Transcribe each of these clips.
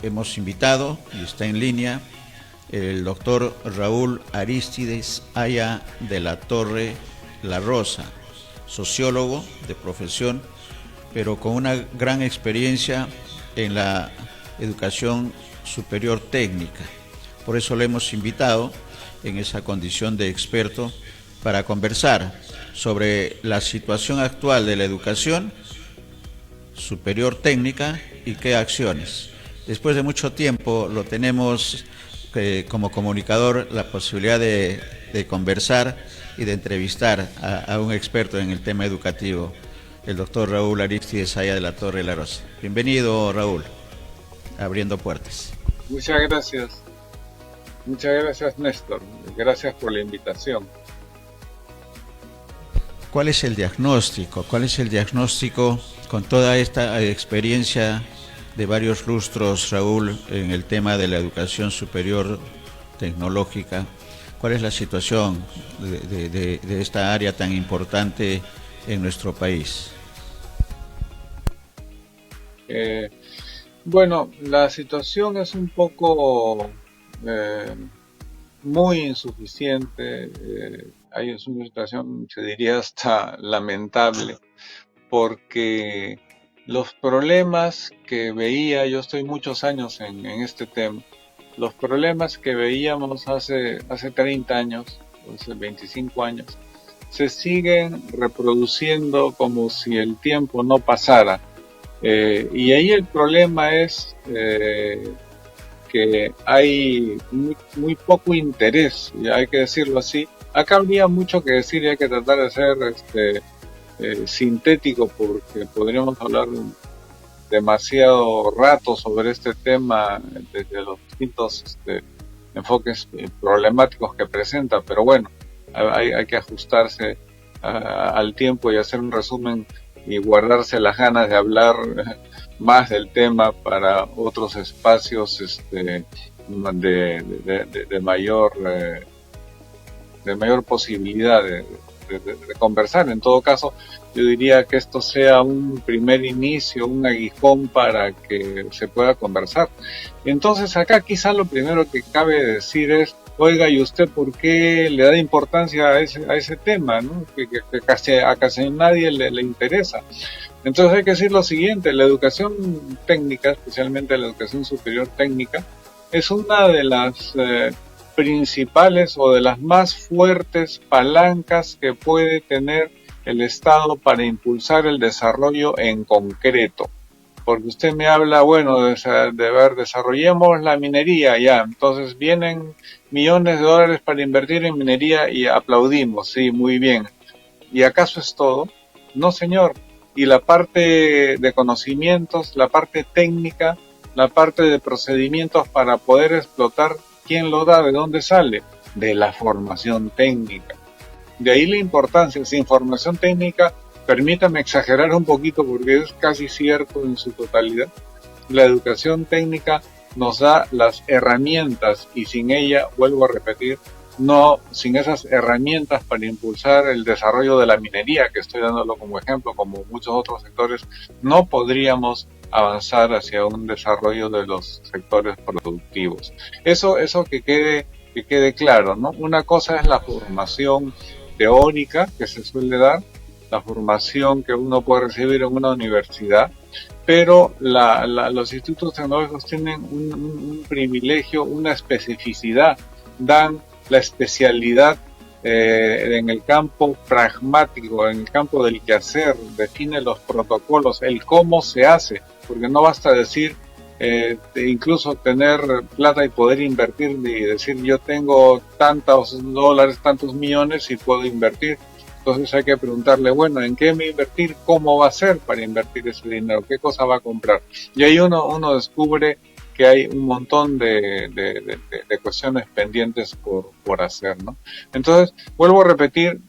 hemos invitado, y está en línea, el doctor Raúl Arístides Aya de la Torre La Rosa, sociólogo de profesión, pero con una gran experiencia en la educación superior técnica. Por eso le hemos invitado en esa condición de experto para conversar sobre la situación actual de la educación superior técnica y qué acciones. Después de mucho tiempo lo tenemos como comunicador la posibilidad de conversar y de entrevistar a un experto en el tema educativo, el doctor Raúl Arístides Aya de la Torre La Rosa. Bienvenido, Raúl, abriendo puertas. Muchas gracias Néstor, gracias por la invitación. ¿Cuál es el diagnóstico? ¿Cuál es el diagnóstico con toda esta experiencia de varios lustros, Raúl, en el tema de la educación superior tecnológica? ¿Cuál es la situación de esta área tan importante en nuestro país? Bueno, la situación es un poco muy insuficiente. Es una situación, se diría, hasta lamentable, porque los problemas que veía, yo estoy muchos años en este tema, los problemas que veíamos hace 30 años, hace 25 años, se siguen reproduciendo como si el tiempo no pasara. Y ahí el problema es que hay muy poco interés, y hay que decirlo así. Acá habría mucho que decir y hay que tratar de ser sintético, porque podríamos hablar demasiado rato sobre este tema desde los distintos enfoques problemáticos que presenta, pero bueno, hay que ajustarse al tiempo y hacer un resumen y guardarse las ganas de hablar más del tema para otros espacios de mayor posibilidad de conversar. En todo caso, yo diría que esto sea un primer inicio, un aguijón para que se pueda conversar. Entonces acá quizá lo primero que cabe decir es: oiga, ¿y usted por qué le da importancia a ese tema, ¿no? Que a casi nadie le interesa? Entonces hay que decir lo siguiente: la educación técnica, especialmente la educación superior técnica, es una de las principales o de las más fuertes palancas que puede tener el Estado para impulsar el desarrollo en concreto. Porque usted me habla, bueno, desarrollemos la minería, ya, entonces vienen millones de dólares para invertir en minería y aplaudimos, sí, muy bien. ¿Y acaso es todo? No, señor. Y la parte de conocimientos, la parte técnica, la parte de procedimientos para poder explotar, ¿quién lo da? ¿De dónde sale? De la formación técnica. De ahí la importancia. Sin formación técnica, permítame exagerar un poquito porque es casi cierto en su totalidad, la educación técnica nos da las herramientas, y sin ella, vuelvo a repetir, sin esas herramientas para impulsar el desarrollo de la minería, que estoy dándolo como ejemplo, como muchos otros sectores, no podríamos avanzar hacia un desarrollo de los sectores productivos. Eso que quede claro, ¿no? Una cosa es la formación teórica que se suele dar, la formación que uno puede recibir en una universidad, pero los institutos tecnológicos tienen un privilegio, una especificidad, dan la especialidad en el campo pragmático, en el campo del quehacer, define los protocolos, el cómo se hace, porque no basta decir, incluso tener plata y poder invertir y decir yo tengo tantos dólares, tantos millones y puedo invertir. Entonces hay que preguntarle, bueno, ¿en qué me invertir? ¿Cómo va a ser para invertir ese dinero? ¿Qué cosa va a comprar? Y ahí uno descubre que hay un montón de cuestiones pendientes por hacer, ¿no? Entonces, vuelvo a repetir,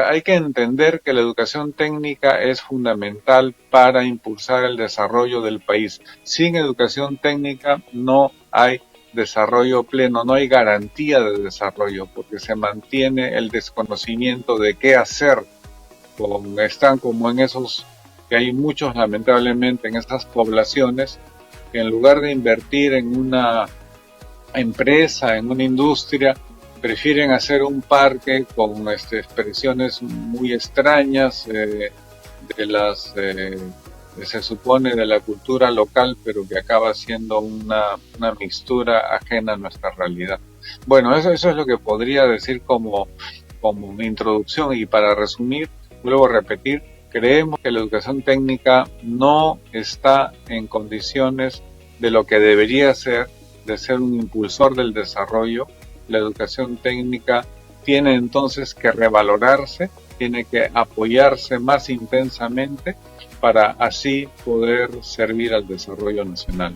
hay que entender que la educación técnica es fundamental para impulsar el desarrollo del país. Sin educación técnica no hay desarrollo pleno, no hay garantía de desarrollo, porque se mantiene el desconocimiento de qué hacer. Están como en esos, que hay muchos lamentablemente en estas poblaciones que en lugar de invertir en una empresa, en una industria, prefieren hacer un parque con expresiones muy extrañas de las se supone de la cultura local, pero que acaba siendo una mixtura ajena a nuestra realidad. Bueno, eso es lo que podría decir como introducción, y para resumir, vuelvo a repetir, creemos que la educación técnica no está en condiciones de lo que debería ser, de ser un impulsor del desarrollo. La educación técnica tiene entonces que revalorarse, tiene que apoyarse más intensamente para así poder servir al desarrollo nacional.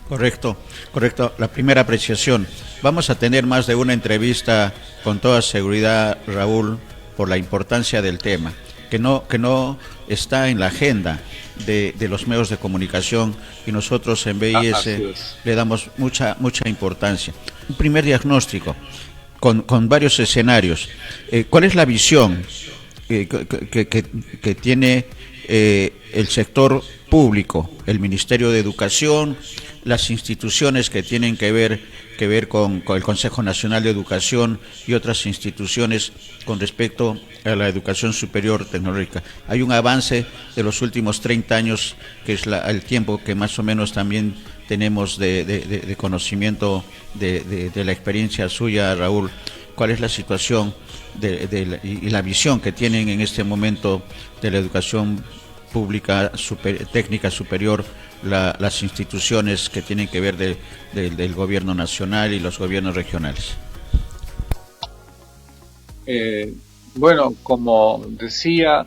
Correcto, correcto. La primera apreciación. Vamos a tener más de una entrevista con toda seguridad, Raúl, por la importancia del tema, que no está en la agenda de los medios de comunicación, y nosotros en BIS le damos mucha importancia. Un primer diagnóstico con varios escenarios. ¿Cuál es la visión que tiene el sector público, el Ministerio de Educación, las instituciones que tienen que ver con el Consejo Nacional de Educación y otras instituciones con respecto a la educación superior tecnológica? Hay un avance de los últimos 30 años, que es el tiempo que más o menos también tenemos de conocimiento de la experiencia suya, Raúl. ¿Cuál es la situación y la visión que tienen en este momento de la educación pública técnica superior, las instituciones que tienen que ver del gobierno nacional y los gobiernos regionales? Bueno, como decía,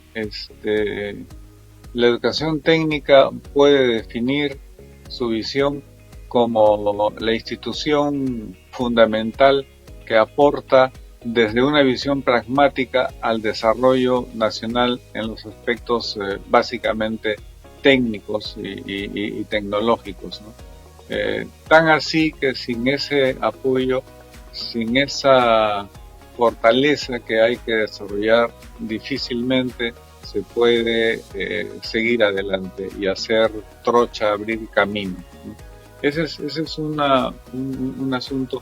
la educación técnica puede definir su visión como la institución fundamental que aporta desde una visión pragmática al desarrollo nacional en los aspectos básicamente técnicos y tecnológicos, ¿no? Tan así que sin ese apoyo, sin esa fortaleza que hay que desarrollar, difícilmente se puede seguir adelante y hacer trocha, abrir camino, ¿no? Ese es un asunto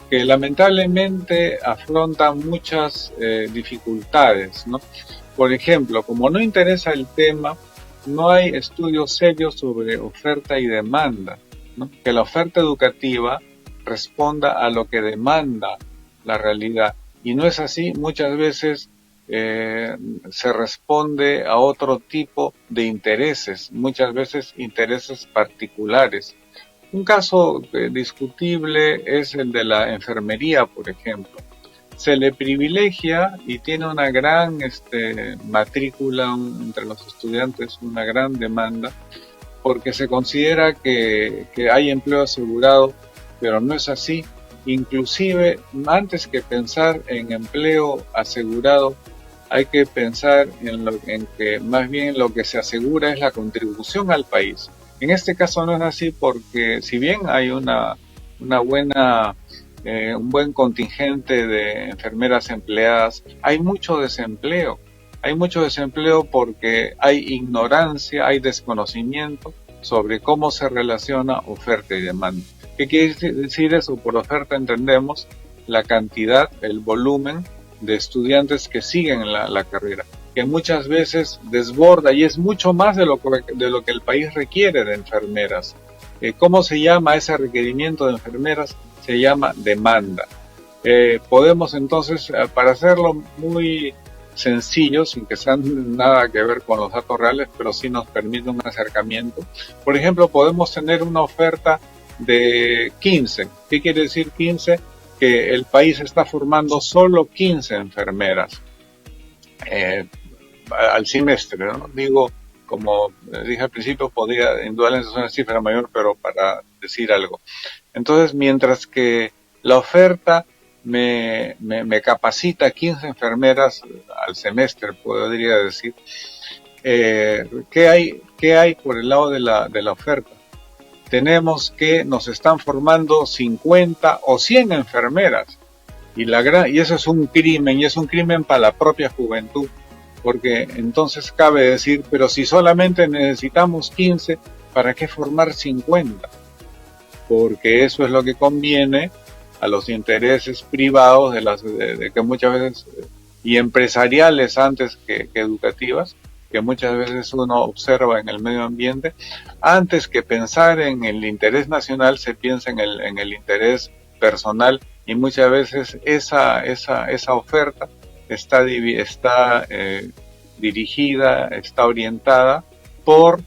que lamentablemente afronta muchas dificultades, ¿no? Por ejemplo, como no interesa el tema, no hay estudios serios sobre oferta y demanda, ¿no? Que la oferta educativa responda a lo que demanda la realidad. Y no es así, muchas veces se responde a otro tipo de intereses, muchas veces intereses particulares. Un caso discutible es el de la enfermería, por ejemplo. Se le privilegia y tiene una gran matrícula entre los estudiantes, una gran demanda, porque se considera que hay empleo asegurado, pero no es así. Inclusive, antes que pensar en empleo asegurado, hay que pensar en que más bien lo que se asegura es la contribución al país. En este caso no es así, porque si bien hay un buen contingente de enfermeras empleadas, hay mucho desempleo. Hay mucho desempleo porque hay ignorancia, hay desconocimiento sobre cómo se relaciona oferta y demanda. ¿Qué quiere decir eso? Por oferta entendemos la cantidad, el volumen de estudiantes que siguen la carrera, que muchas veces desborda y es mucho más de lo que el país requiere de enfermeras. ¿Cómo se llama ese requerimiento de enfermeras? Se llama demanda. Podemos entonces, para hacerlo muy sencillo, sin que sea nada que ver con los datos reales, pero sí nos permite un acercamiento. Por ejemplo, podemos tener una oferta de 15. ¿Qué quiere decir 15? Que el país está formando solo 15 enfermeras al semestre, ¿no? Digo, como dije al principio, podría indudablemente ser una cifra mayor, pero para decir algo. Entonces, mientras que la oferta me capacita 15 enfermeras al semestre, podría decir, ¿qué hay por el lado de la oferta? Tenemos que nos están formando 50 o 100 enfermeras, y eso es un crimen, y es un crimen para la propia juventud, porque entonces cabe decir, pero si solamente necesitamos 15, ¿para qué formar 50? Porque eso es lo que conviene a los intereses privados de que muchas veces, y empresariales antes que educativas, que muchas veces uno observa en el medio ambiente. Antes que pensar en el interés nacional, se piensa en el interés personal, y muchas veces esa oferta está dirigida, está orientada por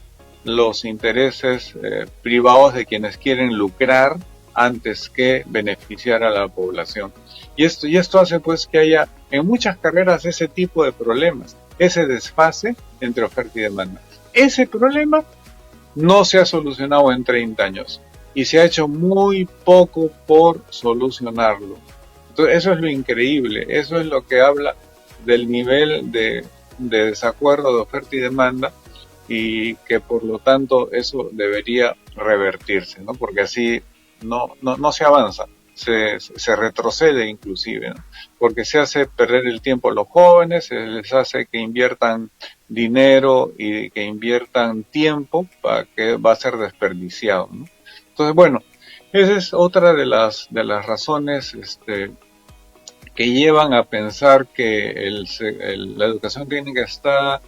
los intereses privados de quienes quieren lucrar antes que beneficiar a la población. Y esto hace pues que haya en muchas carreras ese tipo de problemas, ese desfase entre oferta y demanda. Ese problema no se ha solucionado en 30 años y se ha hecho muy poco por solucionarlo. Entonces, eso es lo increíble, eso es lo que habla del nivel de desacuerdo de oferta y demanda, y que por lo tanto eso debería revertirse, ¿no? Porque así no se avanza, se retrocede inclusive, ¿no? Porque se hace perder el tiempo a los jóvenes, se les hace que inviertan dinero y que inviertan tiempo para que va a ser desperdiciado, ¿no? Entonces, bueno, esa es otra de las razones que llevan a pensar que la educación técnica está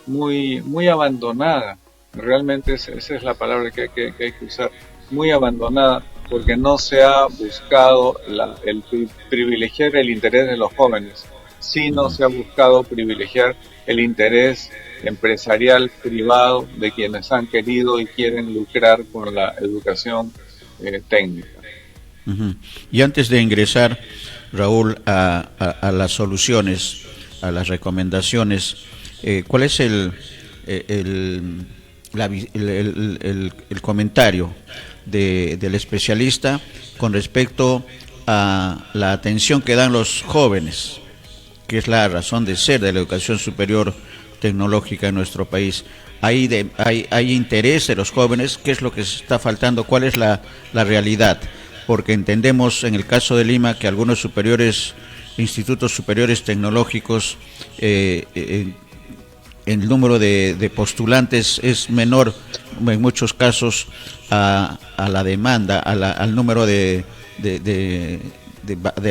muy abandonada. Realmente esa es la palabra que hay que usar, muy abandonada, porque no se ha buscado el privilegiar el interés de los jóvenes, sino se ha buscado privilegiar el interés empresarial privado de quienes han querido y quieren lucrar con la educación técnica. Uh-huh. Y antes de ingresar, Raúl, a las soluciones, a las recomendaciones, ¿cuál es el comentario del especialista con respecto a la atención que dan los jóvenes, que es la razón de ser de la educación superior tecnológica en nuestro país? ¿Hay interés de los jóvenes? ¿Qué es lo que está faltando? ¿Cuál es la realidad? Porque entendemos en el caso de Lima que algunos institutos superiores tecnológicos, el número de postulantes es menor en muchos casos a la demanda, al número de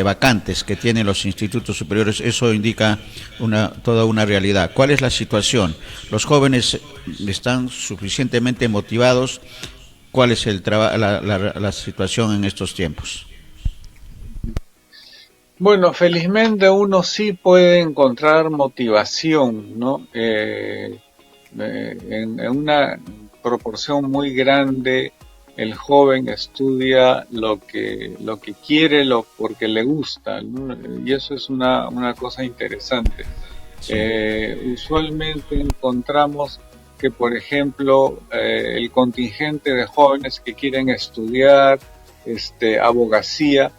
vacantes que tienen los institutos superiores. Eso indica toda una realidad. ¿Cuál es la situación? ¿Los jóvenes están suficientemente motivados? ¿Cuál es la situación en estos tiempos? Bueno, felizmente uno sí puede encontrar motivación, ¿no? En una proporción muy grande, el joven estudia lo que quiere, porque le gusta, ¿no? Y eso es una cosa interesante. Sí. Usualmente encontramos que, por ejemplo, el contingente de jóvenes que quieren estudiar abogacía,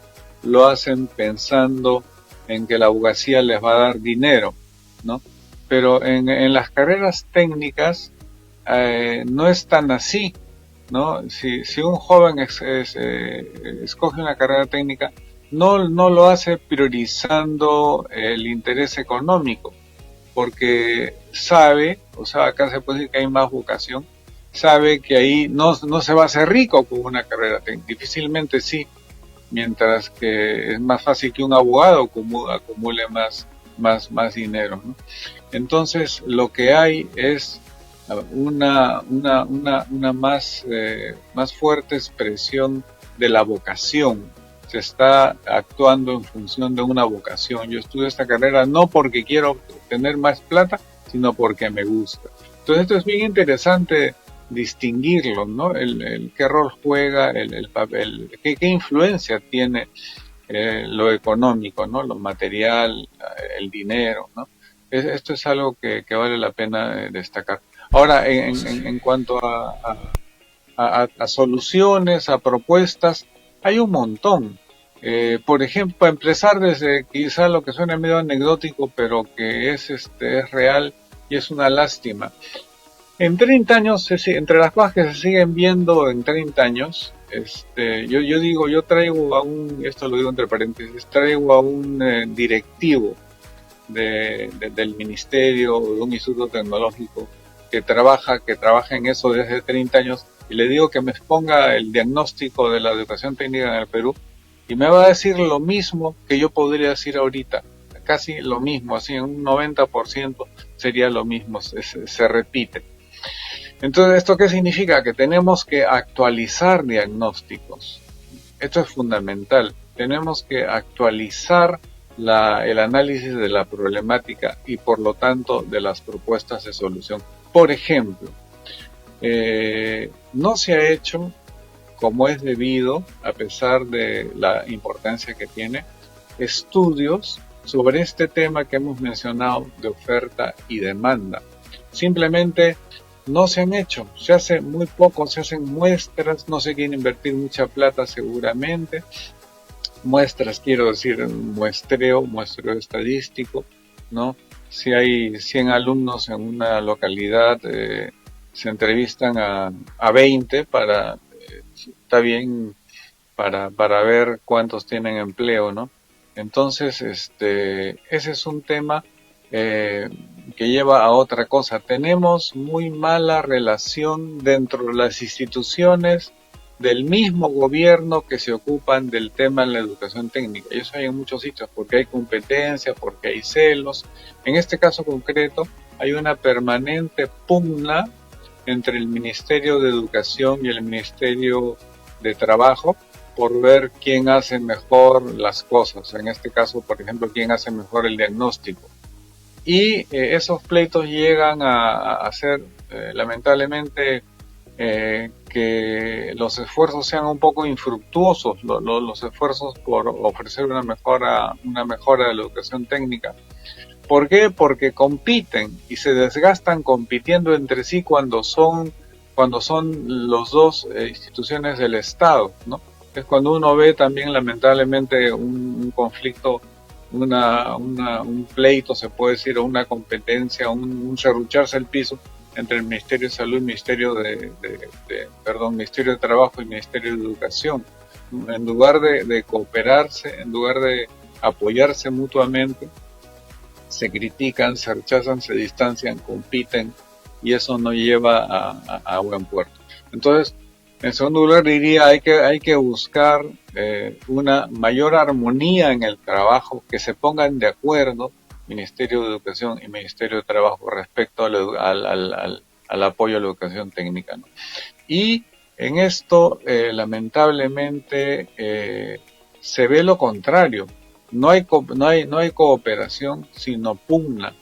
lo hacen pensando en que la abogacía les va a dar dinero, ¿no? Pero en las carreras técnicas no es tan así, ¿no? Si un joven escoge una carrera técnica, no lo hace priorizando el interés económico, porque sabe, o sea, acá se puede decir que hay más vocación, sabe que ahí no se va a hacer rico con una carrera técnica, difícilmente sí, mientras que es más fácil que un abogado acumule más dinero, ¿no? Entonces lo que hay es una más fuerte expresión de la vocación. Se está actuando en función de una vocación. Yo estudio esta carrera no porque quiero tener más plata, sino porque me gusta. Entonces esto es bien interesante distinguirlo, ¿no? Qué rol juega el papel, qué influencia tiene lo económico, ¿no? Lo material, el dinero, ¿no? Esto es algo que vale la pena destacar. Ahora, en cuanto a soluciones, a propuestas, hay un montón. Por ejemplo, para empezar desde quizá lo que suena medio anecdótico, pero que es real y es una lástima. En 30 años, entre las cosas que se siguen viendo en 30 años, yo traigo esto lo digo entre paréntesis, traigo a un directivo del ministerio, de un instituto tecnológico, que trabaja en eso desde 30 años, y le digo que me exponga el diagnóstico de la educación técnica en el Perú, y me va a decir lo mismo que yo podría decir ahorita, casi lo mismo, así en un 90% sería lo mismo, se repite. Entonces, ¿esto qué significa? Que tenemos que actualizar diagnósticos. Esto es fundamental. Tenemos que actualizar el análisis de la problemática y por lo tanto de las propuestas de solución. Por ejemplo, no se ha hecho como es debido, a pesar de la importancia que tiene, estudios sobre este tema que hemos mencionado de oferta y demanda. Simplemente no se han hecho, se hace muy poco, se hacen muestras, no se quiere invertir mucha plata seguramente. Muestras, quiero decir, muestreo estadístico, ¿no? Si hay 100 alumnos en una localidad, se entrevistan a 20 está bien, para ver cuántos tienen empleo, ¿no? Entonces, ese es un tema que lleva a otra cosa. Tenemos muy mala relación dentro de las instituciones del mismo gobierno que se ocupan del tema en la educación técnica. Y eso hay en muchos sitios, porque hay competencia, porque hay celos. En este caso concreto, hay una permanente pugna entre el Ministerio de Educación y el Ministerio de Trabajo por ver quién hace mejor las cosas. En este caso, por ejemplo, quién hace mejor el diagnóstico. Y esos pleitos llegan a hacer, lamentablemente, que los esfuerzos sean un poco infructuosos, los esfuerzos por ofrecer una mejora de la educación técnica. ¿Por qué? Porque compiten y se desgastan compitiendo entre sí cuando son los dos instituciones del Estado, ¿no? Es cuando uno ve también lamentablemente un conflicto, un pleito, se puede decir, o una competencia, un serrucharse el piso entre el Ministerio de Salud y Ministerio Ministerio de Trabajo y Ministerio de Educación. En lugar de cooperarse, en lugar de apoyarse mutuamente, se critican, se rechazan, se distancian, compiten, y eso no lleva a buen puerto. Entonces, en segundo lugar diría, hay que buscar una mayor armonía en el trabajo, que se pongan de acuerdo Ministerio de Educación y Ministerio de Trabajo respecto al apoyo a la educación técnica, ¿no? Y en esto, lamentablemente, se ve lo contrario. No hay cooperación, sino pugna.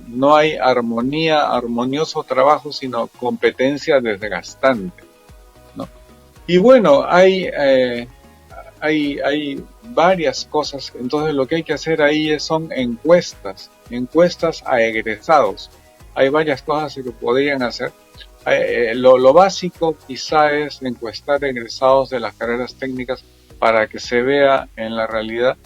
No hay armonioso trabajo, sino competencia desgastante, ¿no? Y bueno, hay varias cosas. Entonces lo que hay que hacer ahí son encuestas a egresados. Hay varias cosas que podrían hacer. Lo básico quizá es encuestar egresados de las carreras técnicas para que se vea en la realidad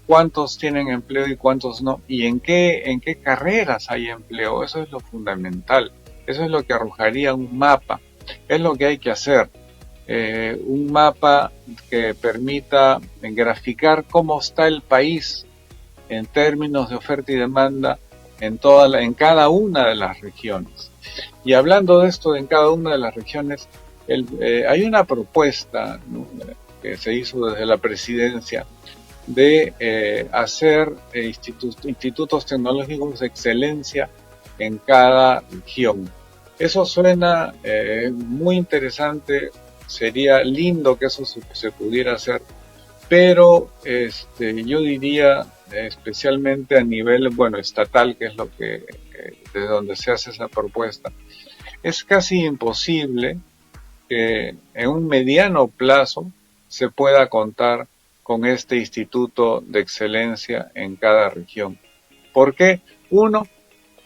cuántos tienen empleo y cuántos no, y en qué carreras hay empleo. Eso es lo fundamental. Eso es lo que arrojaría un mapa. Es lo que hay que hacer. Un mapa que permita graficar cómo está el país en términos de oferta y demanda en cada una de las regiones. Y hablando de esto en cada una de las regiones, hay una propuesta, ¿no?, que se hizo desde la presidencia de hacer institutos tecnológicos de excelencia en cada región. Eso suena muy interesante. Sería lindo que eso se pudiera hacer, pero yo diría, especialmente a nivel estatal, que es lo que de donde se hace esa propuesta, es casi imposible que en un mediano plazo se pueda contar con este instituto de excelencia en cada región. ¿Por qué? Uno,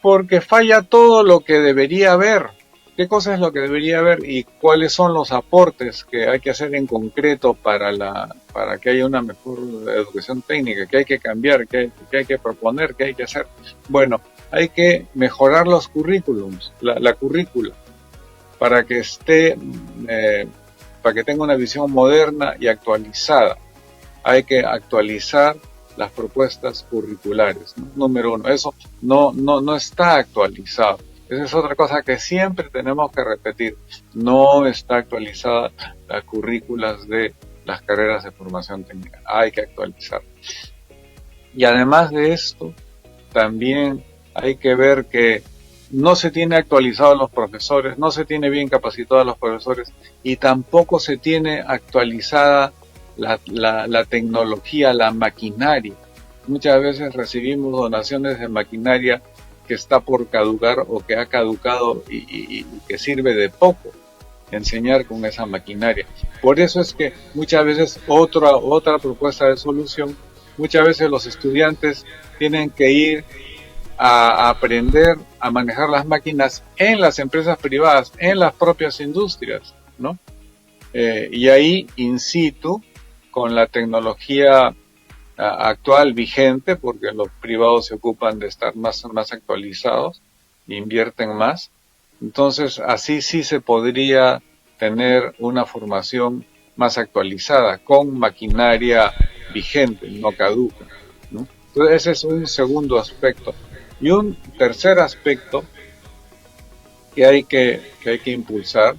porque falla todo lo que debería haber. ¿Qué cosa es lo que debería haber y cuáles son los aportes que hay que hacer en concreto para que haya una mejor educación técnica? ¿Qué hay que cambiar? ¿Qué hay que proponer? ¿Qué hay que hacer? Bueno, hay que mejorar los currículums, la currícula, para que para que tenga una visión moderna y actualizada. Hay que actualizar las propuestas curriculares, ¿no? Número uno, eso no está actualizado. Esa es otra cosa que siempre tenemos que repetir. No está actualizada las currículas de las carreras de formación técnica. Hay que actualizar. Y además de esto, también hay que ver que no se tiene actualizado a los profesores, no se tiene bien capacitado a los profesores y tampoco se tiene actualizada la tecnología, la maquinaria. Muchas veces recibimos donaciones de maquinaria que está por caducar o que ha caducado y que sirve de poco enseñar con esa maquinaria. Por eso es que muchas veces otra propuesta de solución, muchas veces los estudiantes tienen que ir a aprender a manejar las máquinas en las empresas privadas, en las propias industrias, ¿no? Y ahí in situ, con la tecnología actual vigente, porque los privados se ocupan de estar más actualizados, invierten más. Entonces, así sí se podría tener una formación más actualizada, con maquinaria vigente, no caduca, ¿no? Entonces, ese es un segundo aspecto. Y un tercer aspecto que hay que impulsar,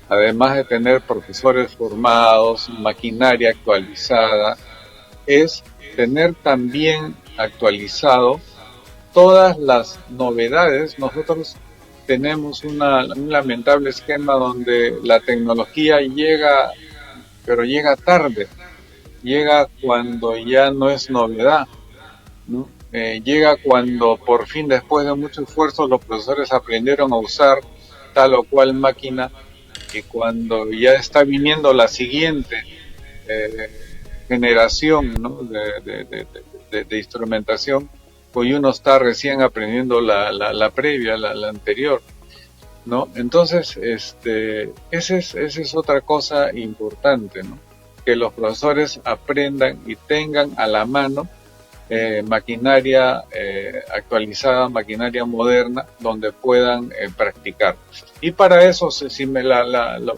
además de tener profesores formados, maquinaria actualizada, es tener también actualizado todas las novedades. Nosotros tenemos un lamentable esquema donde la tecnología llega, pero llega tarde, llega cuando ya no es novedad, ¿no? Llega cuando por fin, después de mucho esfuerzo, los profesores aprendieron a usar tal o cual máquina, y cuando ya está viniendo la siguiente generación, ¿no?, de instrumentación, pues uno está recién aprendiendo la previa, la anterior, ¿no? Entonces, esa es otra cosa importante, ¿no? Que los profesores aprendan y tengan a la mano maquinaria actualizada, maquinaria moderna, donde puedan practicar. Y para eso,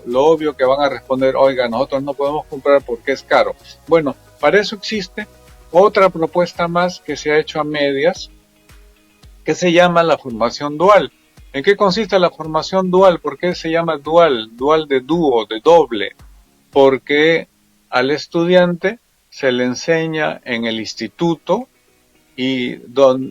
lo obvio que van a responder, oiga, nosotros no podemos comprar porque es caro. Bueno, para eso existe otra propuesta más que se ha hecho a medias, que se llama la formación dual. ¿En qué consiste la formación dual? ¿Por qué se llama dual? Dual de dúo, de doble. Porque al estudiante se le enseña en el instituto, y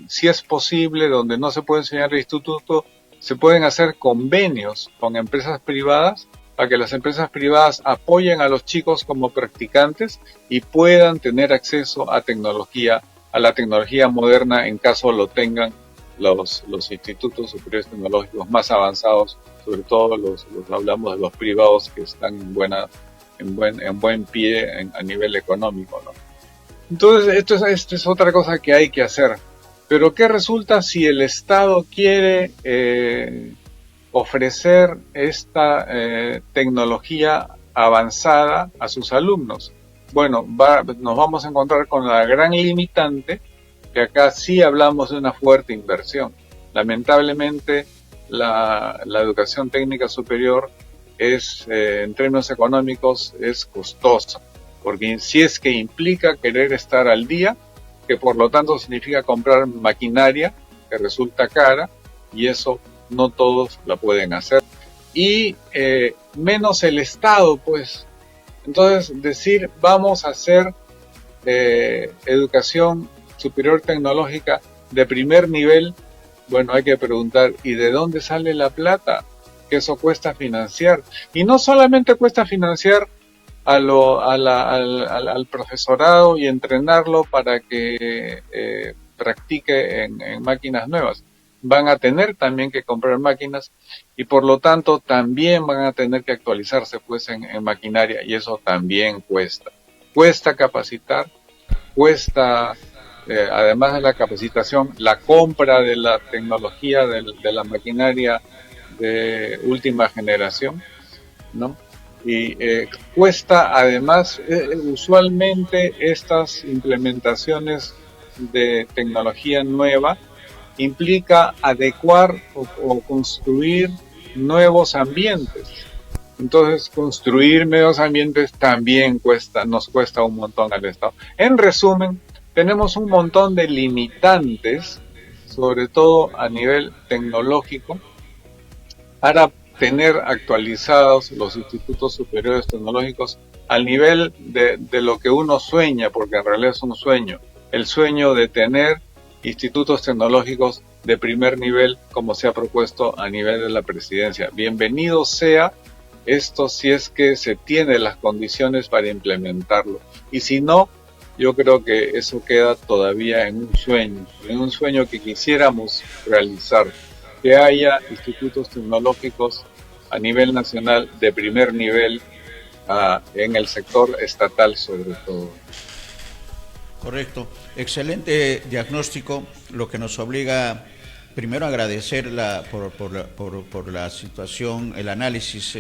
si es posible, donde no se puede enseñar en el instituto, se pueden hacer convenios con empresas privadas para que las empresas privadas apoyen a los chicos como practicantes y puedan tener acceso a la tecnología moderna, en caso lo tengan los institutos superiores tecnológicos más avanzados, sobre todo hablamos de los privados que están en buen pie a nivel económico, ¿no? Entonces, esto es otra cosa que hay que hacer. Pero ¿qué resulta si el Estado quiere ofrecer esta tecnología avanzada a sus alumnos? Bueno, nos vamos a encontrar con la gran limitante, que acá sí hablamos de una fuerte inversión. Lamentablemente, la educación técnica superior en términos económicos, es costosa, porque si es que implica querer estar al día, que por lo tanto significa comprar maquinaria que resulta cara, y eso no todos la pueden hacer, y menos el Estado, pues. Entonces, decir vamos a hacer educación superior tecnológica de primer nivel, bueno, hay que preguntar, ¿y de dónde sale la plata? Que eso cuesta financiar, y no solamente cuesta financiar al profesorado y entrenarlo para que practique en máquinas nuevas. Van a tener también que comprar máquinas, y por lo tanto también van a tener que actualizarse pues en maquinaria, y eso también cuesta capacitar, cuesta además de la capacitación, la compra de la tecnología de la maquinaria de última generación, ¿no? Y cuesta además, usualmente estas implementaciones de tecnología nueva implica adecuar o construir nuevos ambientes. Entonces, construir nuevos ambientes también nos cuesta un montón al Estado. En resumen, tenemos un montón de limitantes, sobre todo a nivel tecnológico, para tener actualizados los institutos superiores tecnológicos al nivel de lo que uno sueña, porque en realidad es un sueño, el sueño de tener institutos tecnológicos de primer nivel como se ha propuesto a nivel de la presidencia. Bienvenido sea esto si es que se tiene las condiciones para implementarlo. Y si no, yo creo que eso queda todavía en un sueño que quisiéramos realizar, que haya institutos tecnológicos a nivel nacional de primer nivel, en el sector estatal sobre todo. Correcto. Excelente diagnóstico, lo que nos obliga primero a agradecer por la situación, el análisis,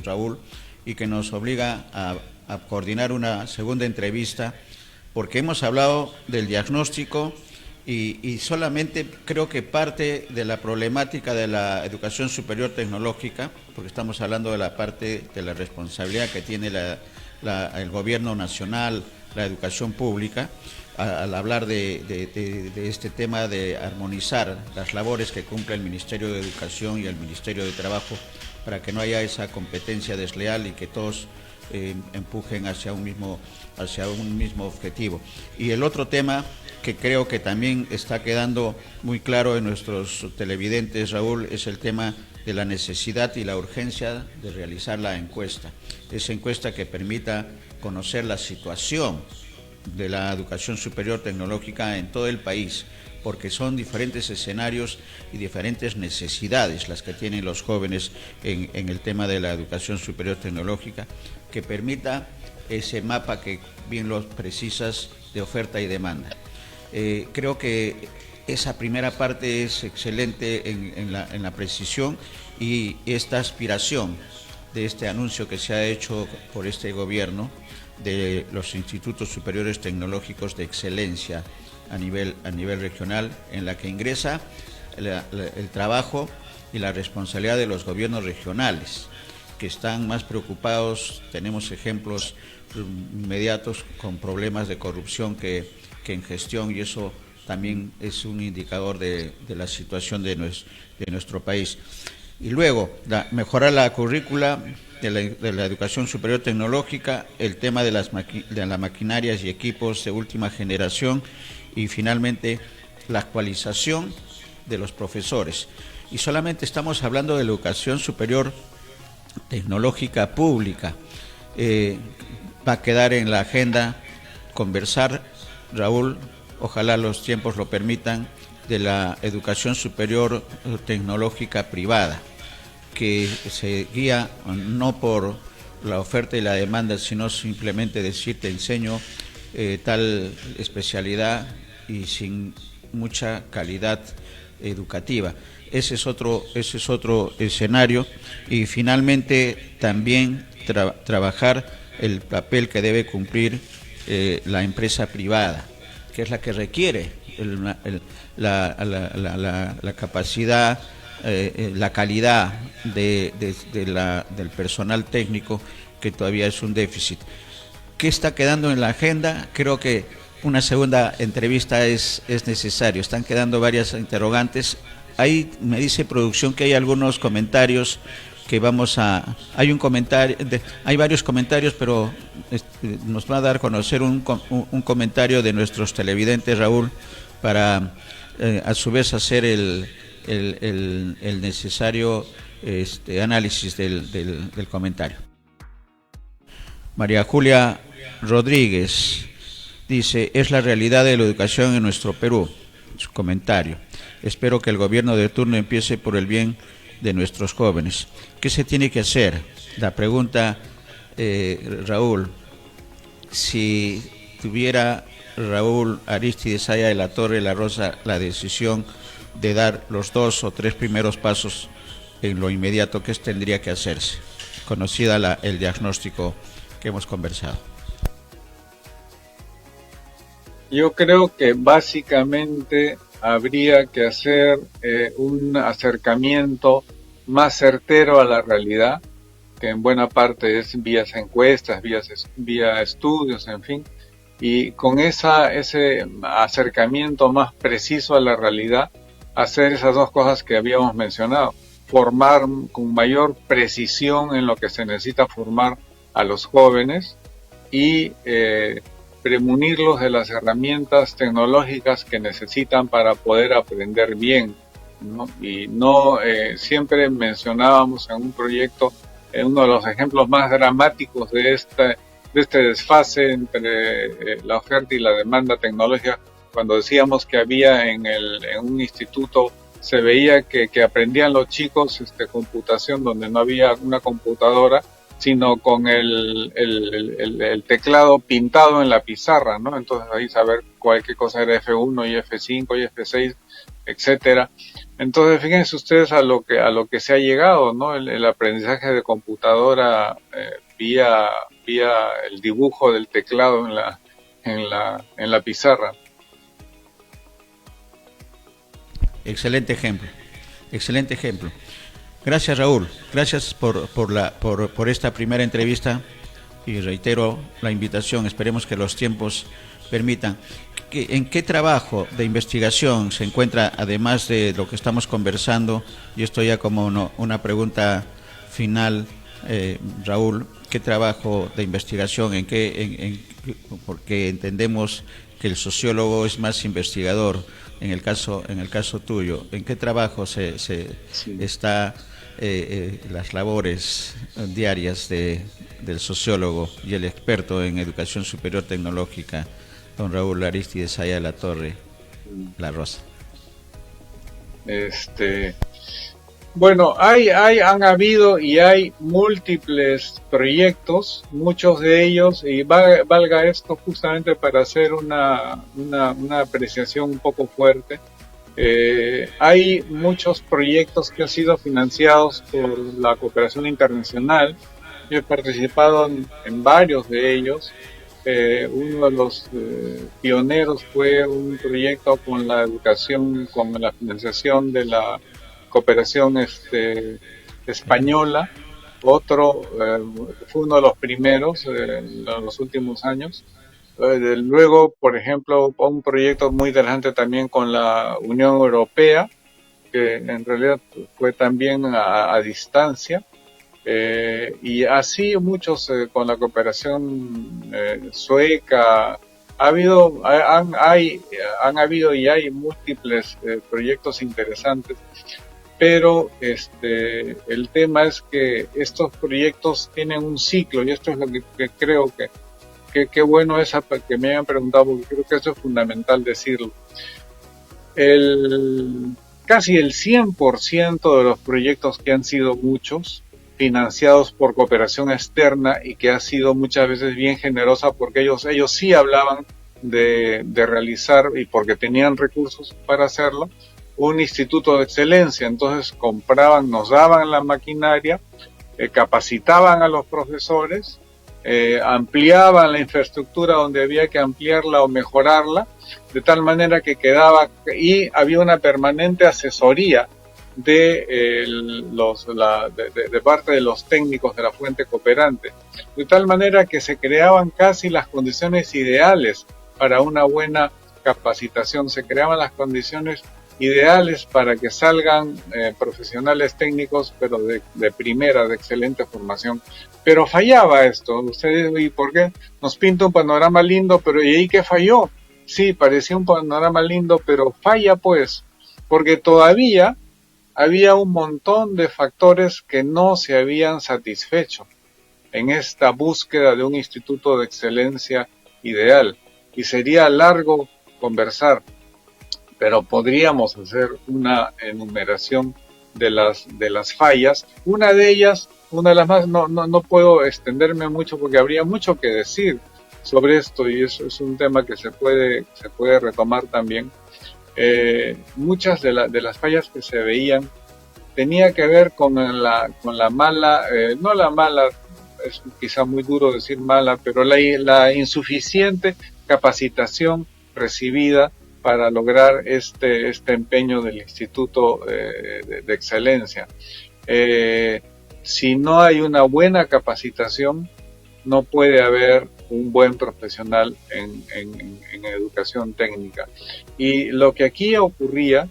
Raúl, y que nos obliga a coordinar una segunda entrevista, porque hemos hablado del diagnóstico y solamente creo que parte de la problemática de la educación superior tecnológica, porque estamos hablando de la parte de la responsabilidad que tiene el gobierno nacional, la educación pública, al hablar de este tema de armonizar las labores que cumple el Ministerio de Educación y el Ministerio de Trabajo para que no haya esa competencia desleal y que todos empujen hacia un mismo objetivo. Y el otro tema que creo que también está quedando muy claro en nuestros televidentes, Raúl, es el tema de la necesidad y la urgencia de realizar la encuesta. Esa encuesta que permita conocer la situación de la educación superior tecnológica en todo el país, porque son diferentes escenarios y diferentes necesidades las que tienen los jóvenes en el tema de la educación superior tecnológica, que permita ese mapa que bien lo precisas de oferta y demanda. Creo que esa primera parte es excelente en la precisión, y esta aspiración de este anuncio que se ha hecho por este gobierno de los institutos superiores tecnológicos de excelencia a nivel regional, en la que ingresa el trabajo y la responsabilidad de los gobiernos regionales, que están más preocupados. Tenemos ejemplos inmediatos con problemas de corrupción que en gestión, y eso también es un indicador de la situación de nuestro país. Y luego, mejorar la currícula de la educación superior tecnológica, el tema de las maquinarias y equipos de última generación, y finalmente la actualización de los profesores. Y solamente estamos hablando de la educación superior tecnológica pública. Va a quedar en la agenda conversar, Raúl, ojalá los tiempos lo permitan, de la educación superior tecnológica privada, que se guía no por la oferta y la demanda, sino simplemente decir te enseño tal especialidad y sin mucha calidad educativa. Ese es otro escenario. Y finalmente también trabajar el papel que debe cumplir la empresa privada, que es la que requiere la capacidad, la calidad del personal técnico, que todavía es un déficit. ¿Qué está quedando en la agenda? Creo que una segunda entrevista es necesario. Están quedando varias interrogantes. Ahí me dice producción que hay algunos comentarios que hay varios comentarios, pero nos va a dar a conocer un comentario de nuestros televidentes, Raúl, para a su vez hacer el necesario análisis del comentario. María Julia Rodríguez dice: es la realidad de la educación en nuestro Perú. Su comentario: espero que el gobierno de turno empiece por el bien de nuestros jóvenes. ¿Qué se tiene que hacer? La pregunta, Raúl, si tuviera Raúl Arístides Aya de la Torre La Rosa la decisión de dar los 2 o 3 primeros pasos en lo inmediato, ¿qué tendría que hacerse? Conocida el diagnóstico que hemos conversado. Yo creo que básicamente habría que hacer un acercamiento más certero a la realidad, que en buena parte es vía encuestas, vía estudios, en fin, y con ese acercamiento más preciso a la realidad, hacer esas dos cosas que habíamos mencionado: formar con mayor precisión en lo que se necesita formar a los jóvenes y premunirlos de las herramientas tecnológicas que necesitan para poder aprender bien, ¿no? Y no, siempre mencionábamos en un proyecto, uno de los ejemplos más dramáticos de este desfase entre la oferta y la demanda tecnológica, cuando decíamos que había en un instituto, se veía que aprendían los chicos computación donde no había una computadora, sino con el teclado pintado en la pizarra, ¿no? Entonces ahí saber qué cosa era F1 y F5 y F6, etcétera. Entonces fíjense ustedes a lo que se ha llegado, ¿no? El aprendizaje de computadora vía el dibujo del teclado en la pizarra. Excelente ejemplo, excelente ejemplo. Gracias, Raúl, gracias por esta primera entrevista y reitero la invitación, esperemos que los tiempos permitan. ¿En qué trabajo de investigación se encuentra, además de lo que estamos conversando, y esto ya como una pregunta final, Raúl, qué trabajo de investigación, porque entendemos que el sociólogo es más investigador, en el caso tuyo, ¿en qué trabajo se Sí. está las labores diarias del sociólogo y el experto en educación superior tecnológica, don Raúl Arístides Aya de la Torre, La Rosa? Bueno, han habido y hay múltiples proyectos, muchos de ellos, y valga esto justamente para hacer una apreciación un poco fuerte. Hay muchos proyectos que han sido financiados por la cooperación internacional. Yo he participado en varios de ellos. Uno de los pioneros fue un proyecto con la educación, con la financiación de la cooperación española. Otro fue uno de los primeros en los últimos años. Luego, por ejemplo, un proyecto muy interesante también con la Unión Europea, que en realidad fue también a distancia. Y así muchos con la cooperación sueca. Han habido y hay múltiples proyectos interesantes, pero el tema es que estos proyectos tienen un ciclo, y esto es lo que creo que bueno es que me hayan preguntado, porque creo que eso es fundamental decirlo. Casi el 100% de los proyectos, que han sido muchos, financiados por cooperación externa y que ha sido muchas veces bien generosa, porque ellos sí hablaban de realizar, y porque tenían recursos para hacerlo, un instituto de excelencia. Entonces nos daban la maquinaria, capacitaban a los profesores, ampliaban la infraestructura donde había que ampliarla o mejorarla, de tal manera que quedaba, y había una permanente asesoría de parte de los técnicos de la fuente cooperante, de tal manera que se creaban casi las condiciones ideales para una buena capacitación, se creaban las condiciones ideales para que salgan profesionales técnicos, pero de primera, de excelente formación. Pero fallaba esto. Ustedes, ¿y por qué? Nos pinta un panorama lindo, pero ¿y ahí qué falló? Sí, parecía un panorama lindo, pero falla pues, porque todavía había un montón de factores que no se habían satisfecho en esta búsqueda de un instituto de excelencia ideal. Y sería largo conversar, pero podríamos hacer una enumeración de las fallas. Una de ellas, una de las más, no puedo extenderme mucho porque habría mucho que decir sobre esto, y eso es un tema que se puede retomar también. Muchas de las fallas que se veían tenía que ver con la mala, no la mala, es quizá muy duro decir mala, pero la insuficiente capacitación recibida para lograr este empeño del Instituto de Excelencia. Si no hay una buena capacitación, no puede haber un buen profesional en educación técnica. Y lo que aquí ocurría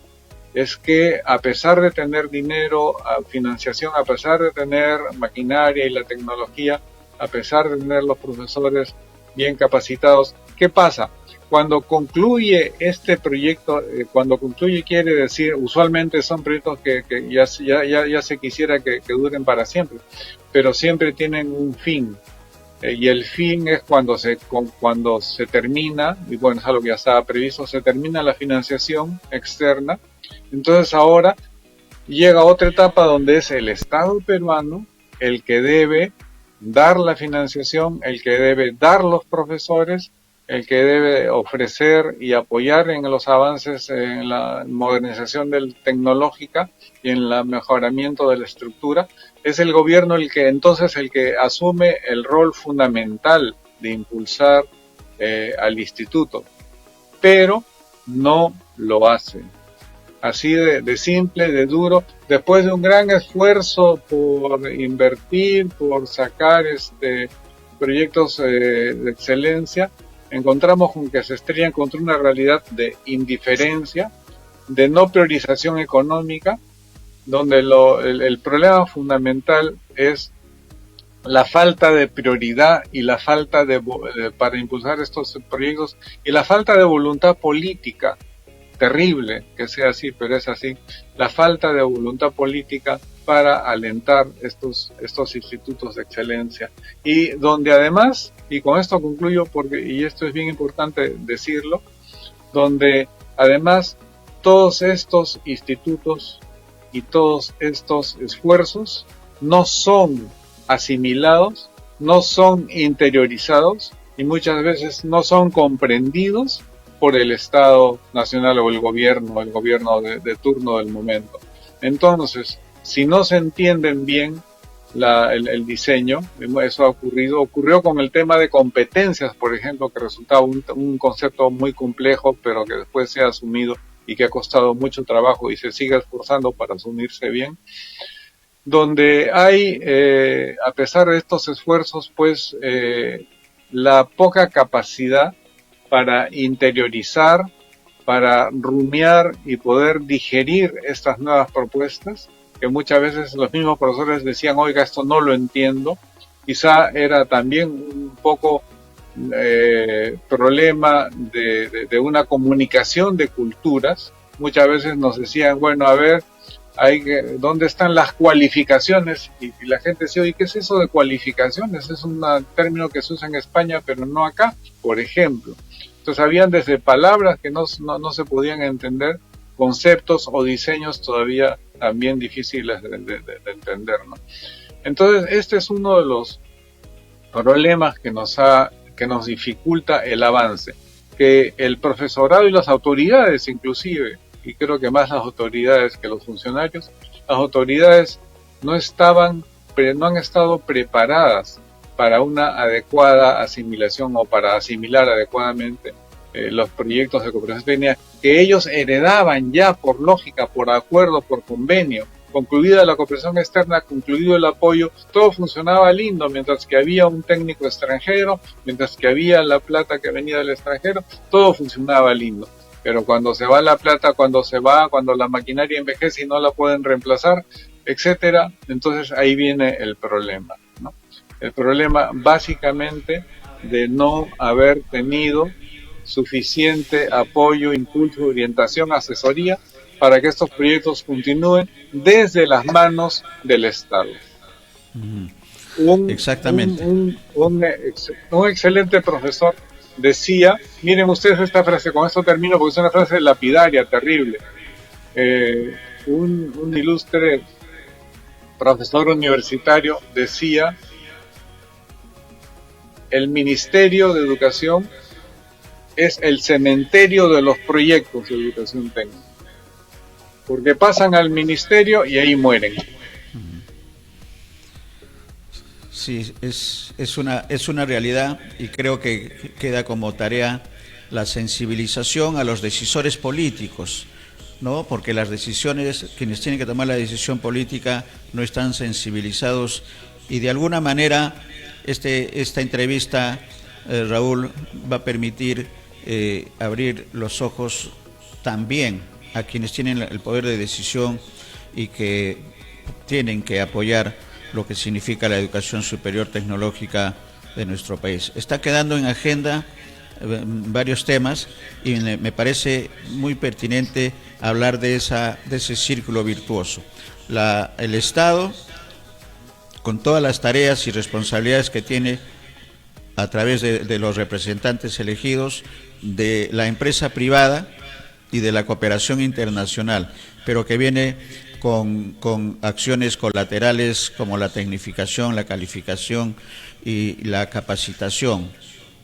es que a pesar de tener dinero, financiación, a pesar de tener maquinaria y la tecnología, a pesar de tener los profesores bien capacitados, ¿qué pasa? Cuando concluye este proyecto, cuando concluye quiere decir, usualmente son proyectos que ya se quisiera que duren para siempre, pero siempre tienen un fin. Y el fin es cuando se termina, y bueno, es algo que ya estaba previsto, se termina la financiación externa. Entonces ahora llega otra etapa donde es el Estado peruano el que debe dar la financiación, el que debe dar los profesores, el que debe ofrecer y apoyar en los avances en la modernización tecnológica y en el mejoramiento de la estructura. Es el gobierno el que asume el rol fundamental de impulsar al instituto, pero no lo hace. Así de simple, de duro, después de un gran esfuerzo por invertir, por sacar proyectos de excelencia, encontramos con que se estrellan contra una realidad de indiferencia, de no priorización económica, donde el problema fundamental es la falta de prioridad y la falta para impulsar estos proyectos y la falta de voluntad política. Terrible que sea así, pero es así, la falta de voluntad política para alentar estos institutos de excelencia. Y donde además, y con esto concluyo, y esto es bien importante decirlo, donde además todos estos institutos y todos estos esfuerzos no son asimilados, no son interiorizados y muchas veces no son comprendidos por el Estado nacional o el gobierno de turno del momento. Entonces, si no se entienden bien el diseño, eso ocurrió con el tema de competencias, por ejemplo, que resultaba un concepto muy complejo, pero que después se ha asumido y que ha costado mucho trabajo y se sigue esforzando para asumirse bien, donde hay, a pesar de estos esfuerzos, pues, la poca capacidad para interiorizar, para rumiar y poder digerir estas nuevas propuestas, que muchas veces los mismos profesores decían, oiga, esto no lo entiendo. Quizá era también un poco problema de una comunicación de culturas. Muchas veces nos decían, bueno, a ver, ¿dónde están las cualificaciones? Y la gente decía, oye, ¿qué es eso de cualificaciones? Es un término que se usa en España, pero no acá, por ejemplo. Entonces habían desde palabras que no se podían entender, conceptos o diseños todavía también difíciles de entender, ¿no? Entonces este es uno de los problemas que nos dificulta el avance, que el profesorado y las autoridades inclusive, y creo que más las autoridades que los funcionarios, las autoridades no han estado preparadas para una adecuada asimilación o para asimilar adecuadamente los proyectos de cooperación técnica que ellos heredaban ya por lógica, por acuerdo, por convenio. Concluida la cooperación externa, concluido el apoyo, todo funcionaba lindo, mientras que había un técnico extranjero, mientras que había la plata que venía del extranjero, todo funcionaba lindo. Pero cuando se va la plata, cuando la maquinaria envejece y no la pueden reemplazar, etcétera, entonces ahí viene el problema, ¿no? El problema básicamente de no haber tenido suficiente apoyo, impulso, orientación, asesoría para que estos proyectos continúen desde las manos del Estado. Exactamente. Un excelente profesor decía, miren ustedes esta frase, con esto termino porque es una frase lapidaria, terrible. Un ilustre profesor universitario decía, el Ministerio de Educación es el cementerio de los proyectos de educación técnica, porque pasan al ministerio y ahí mueren. Sí, es una realidad y creo que queda como tarea la sensibilización a los decisores políticos, ¿no? Porque las decisiones, quienes tienen que tomar la decisión política no están sensibilizados y de alguna manera esta entrevista, Raúl, va a permitir abrir los ojos también a quienes tienen el poder de decisión y que tienen que apoyar lo que significa la educación superior tecnológica de nuestro país. Está quedando en agenda varios temas y me parece muy pertinente hablar de ese círculo virtuoso. El Estado, con todas las tareas y responsabilidades que tiene a través de los representantes elegidos, de la empresa privada y de la cooperación internacional, pero que viene con acciones colaterales como la tecnificación, la calificación y la capacitación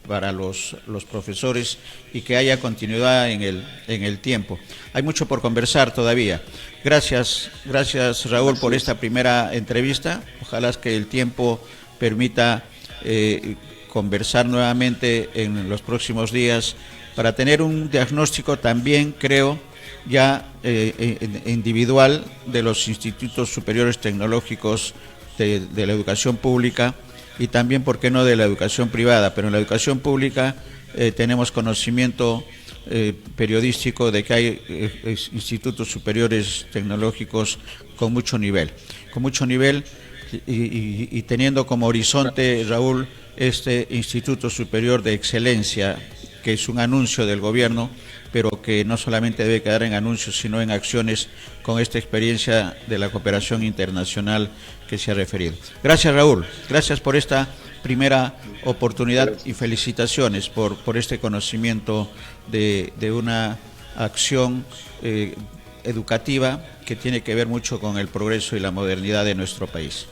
para los profesores y que haya continuidad en el tiempo. Hay mucho por conversar todavía. Gracias Raúl por esta primera entrevista. Ojalá que el tiempo permita conversar nuevamente en los próximos días para tener un diagnóstico también, creo, ya individual de los institutos superiores tecnológicos de la educación pública y también, ¿por qué no?, de la educación privada. Pero en la educación pública tenemos conocimiento periodístico de que hay institutos superiores tecnológicos con mucho nivel y teniendo como horizonte, Raúl, este Instituto Superior de Excelencia, que es un anuncio del gobierno, pero que no solamente debe quedar en anuncios, sino en acciones con esta experiencia de la cooperación internacional que se ha referido. Gracias, Raúl. Gracias por esta primera oportunidad y felicitaciones por este conocimiento de una acción educativa que tiene que ver mucho con el progreso y la modernidad de nuestro país.